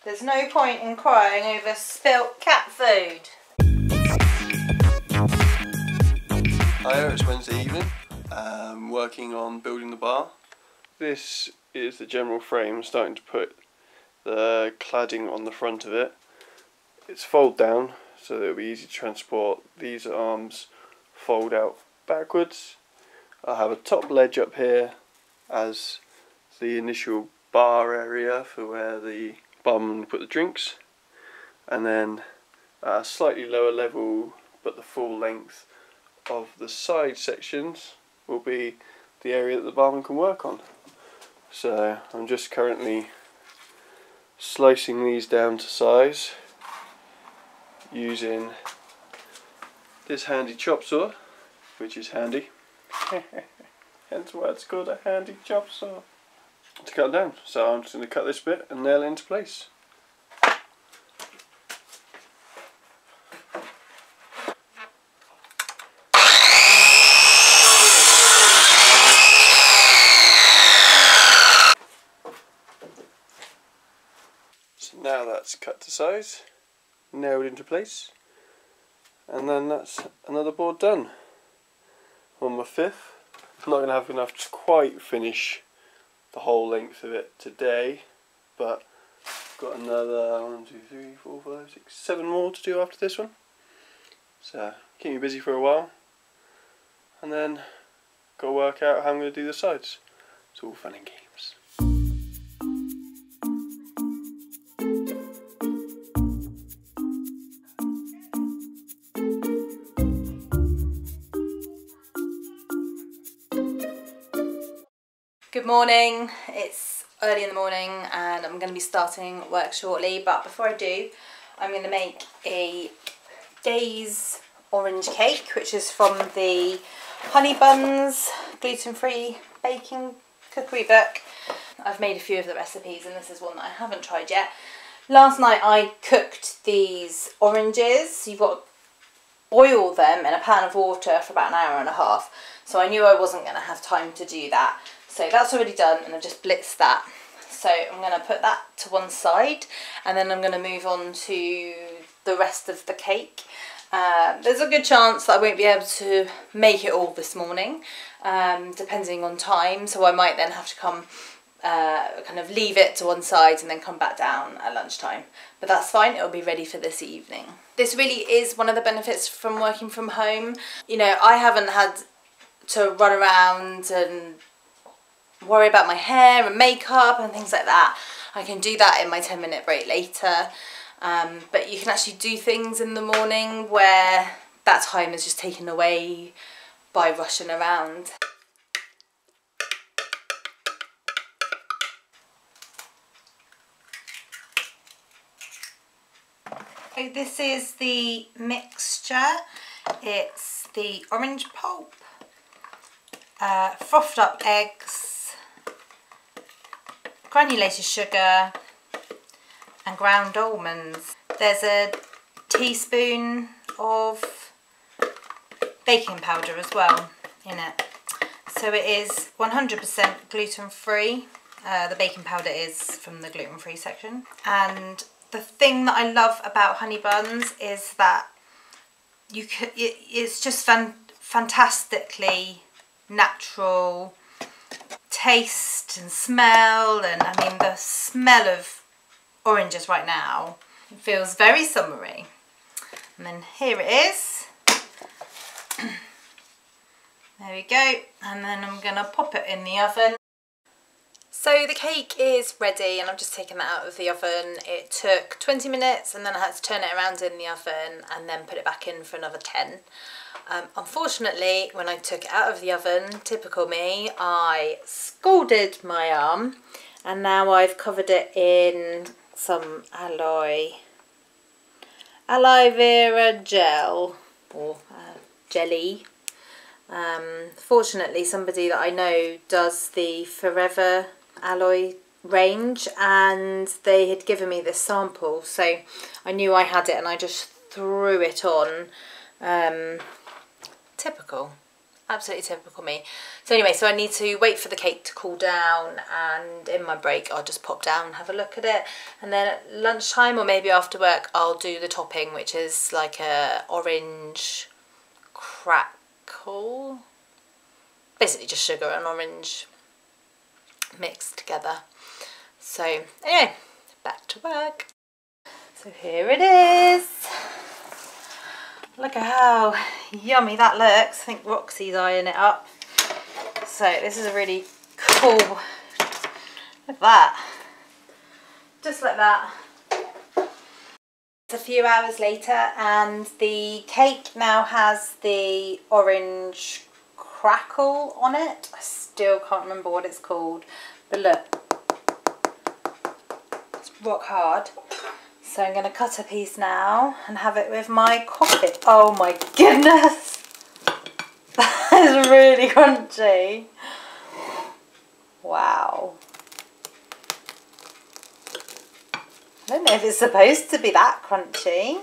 There's no point in crying over spilt cat food. Hiya, it's Wednesday evening. Working on building the bar. This is the general frame. I'm starting to put the cladding on the front of it. It's fold down so that it'll be easy to transport. These arms fold out backwards. I have a top ledge up here as the initial bar area for where the barman will put the drinks, and then at a slightly lower level but the full length of the side sections will be the area that the barman can work on. So I'm just currently slicing these down to size using this handy chop saw, which is handy, hence why it's called a handy chop saw, to cut down. So I'm just going to cut this bit and nail it into place. So now that's cut to size, nailed into place, and then that's another board done. On my fifth. I'm not going to have enough to quite finish the whole length of it today, but I've got another 1, 2, 3, 4, 5, 6, 7 more to do after this one. So keep me busy for a while, and then got to work out how I'm going to do the sides. It's all fun and games. Good morning, it's early in the morning and I'm going to be starting work shortly, but before I do, I'm going to make a Days orange cake, which is from the Honey Buns gluten-free baking cookery book. I've made a few of the recipes and this is one that I haven't tried yet. Last night I cooked these oranges. You've got to boil them in a pan of water for about an hour and a half, so I knew I wasn't going to have time to do that. So that's already done and I've just blitzed that. So I'm going to put that to one side and then I'm going to move on to the rest of the cake. There's a good chance that I won't be able to make it all this morning, depending on time. So I might then have to come, kind of leave it to one side and then come back down at lunchtime. But that's fine, it'll be ready for this evening. This really is one of the benefits from working from home. You know, I haven't had to run around and worry about my hair and makeup and things like that. I can do that in my 10-minute break later, but you can actually do things in the morning where that time is just taken away by rushing around. So this is the mixture. It's the orange pulp, frothed up eggs, granulated sugar and ground almonds. There's a teaspoon of baking powder as well in it. So it is 100% gluten free. The baking powder is from the gluten free section. And the thing that I love about honey buns is that it's just fantastically natural taste and smell, and I mean the smell of oranges right now, it feels very summery. And then here it is. There we go, and then I'm gonna pop it in the oven. So the cake is ready and I've just taken that out of the oven. It took 20 minutes and then I had to turn it around in the oven and then put it back in for another 10. Unfortunately, when I took it out of the oven, typical me, I scalded my arm and now I've covered it in some aloe vera gel or jelly. Fortunately, somebody that I know does the Forever aloe range and they had given me this sample, so I knew I had it and I just threw it on. Typical. Absolutely typical me. So anyway, so I need to wait for the cake to cool down, and in my break I'll just pop down and have a look at it, and then at lunchtime or maybe after work I'll do the topping, which is like a orange crackle. Basically just sugar and orange mixed together. So anyway, back to work. So here it is. Look at how yummy that looks. I think Roxy's eyeing it up. So this is a really cool, look at that. Just like that. It's a few hours later and the cake now has the orange crackle on it. I still can't remember what it's called, but look, it's rock hard. So I'm going to cut a piece now and have it with my coffee. Oh my goodness! That is really crunchy. Wow. I don't know if it's supposed to be that crunchy.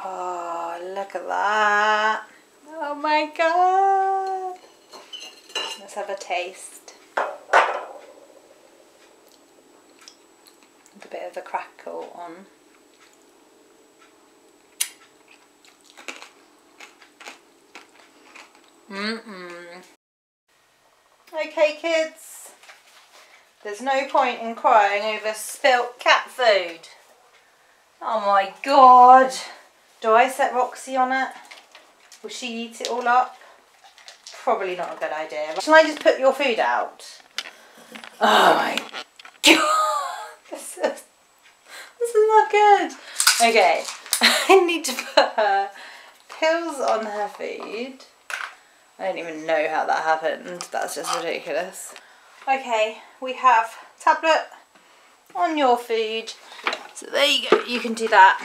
Oh, look at that. Oh my god. Let's have a taste. A bit of the crackle on. Okay kids, there's no point in crying over spilt cat food. Oh my god. Do I set Roxy on it? Will she eat it all up? Probably not a good idea. Shall I just put your food out? Oh my god. This is not good. Okay, I need to put her pills on her food. I don't even know how that happened. That's just ridiculous. Okay, we have tablet on your food. So there you go. You can do that.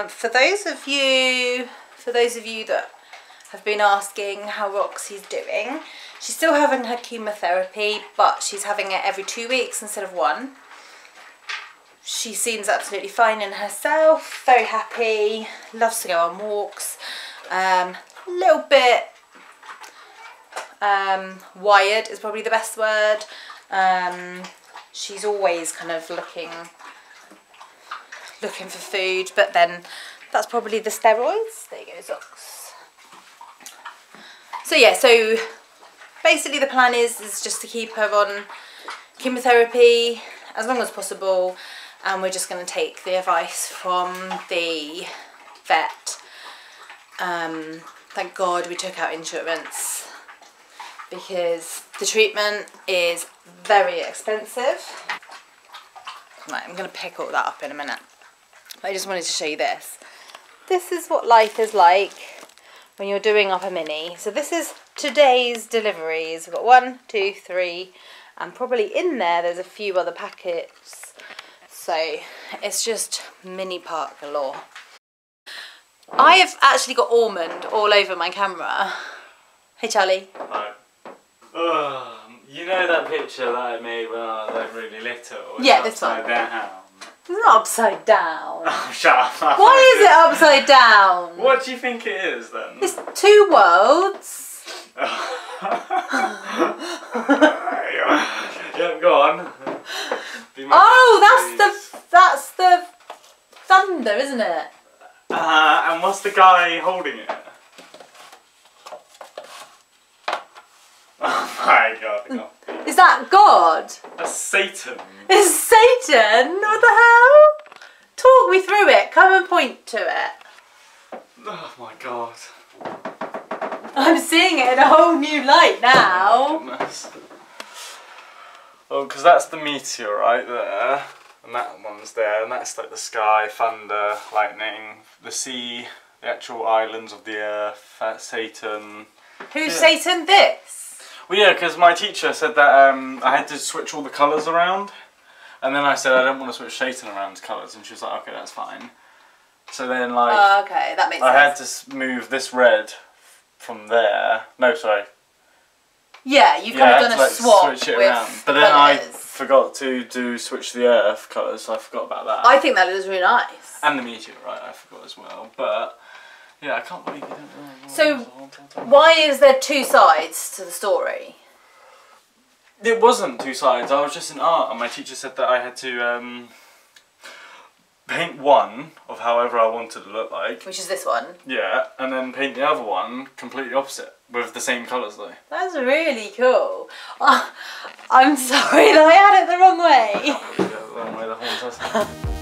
For those of you that have been asking how Roxy's doing, she's still having her chemotherapy, but she's having it every 2 weeks instead of 1. She seems absolutely fine in herself, very happy, loves to go on walks, a little bit wired is probably the best word. She's always kind of looking for food, but then that's probably the steroids. There you go, Zox. So yeah, so basically the plan is just to keep her on chemotherapy as long as possible. And we're just going to take the advice from the vet. Thank God we took out insurance because the treatment is very expensive. Right, I'm going to pick all that up in a minute. But I just wanted to show you this. This is what life is like when you're doing up a mini. So this is today's deliveries. We've got 1, 2, 3, and probably in there's a few other packets. So it's just mini part galore. I have actually got almond all over my camera. Hey Charlie. Hi. You know that picture that I made when I was like really little? Yeah, this one. Upside down. It's not upside down. Oh, shut up. Why is it upside down? What do you think it is then? It's 2 worlds. Yeah, go on. Oh, that's the thunder, isn't it? And what's the guy holding it? Oh my god. Is that God? That's Satan. It's Satan? What the hell? Talk me through it. Come and point to it. Oh my god. I'm seeing it in a whole new light now. Oh, goodness. Oh, because that's the meteor right there, and that one's there, and that's like the sky, thunder, lightning, the sea, the actual islands of the earth, that's Satan. Who's Satan? This? Well, yeah, because my teacher said that I had to switch all the colours around, and then I said I don't want to switch Satan around colours, and she was like, okay, that's fine. So then, like, oh, okay, that makes sense. I had to move this red from there. No, sorry. Yeah, you kind of done a swap switch it with around. But then I colours. forgot to switch the earth colours, so I forgot about that. I think that is really nice. And the meteorite, I forgot as well. But Yeah, I can't believe you don't know. So, why is there two sides to the story? It wasn't two sides. I was just in art, and my teacher said that I had to paint one of however I wanted to look like. Which is this one. Yeah, and then paint the other one completely opposite with the same colours though. That's really cool. Oh, I'm sorry that I had it the wrong way. The wrong way the whole time.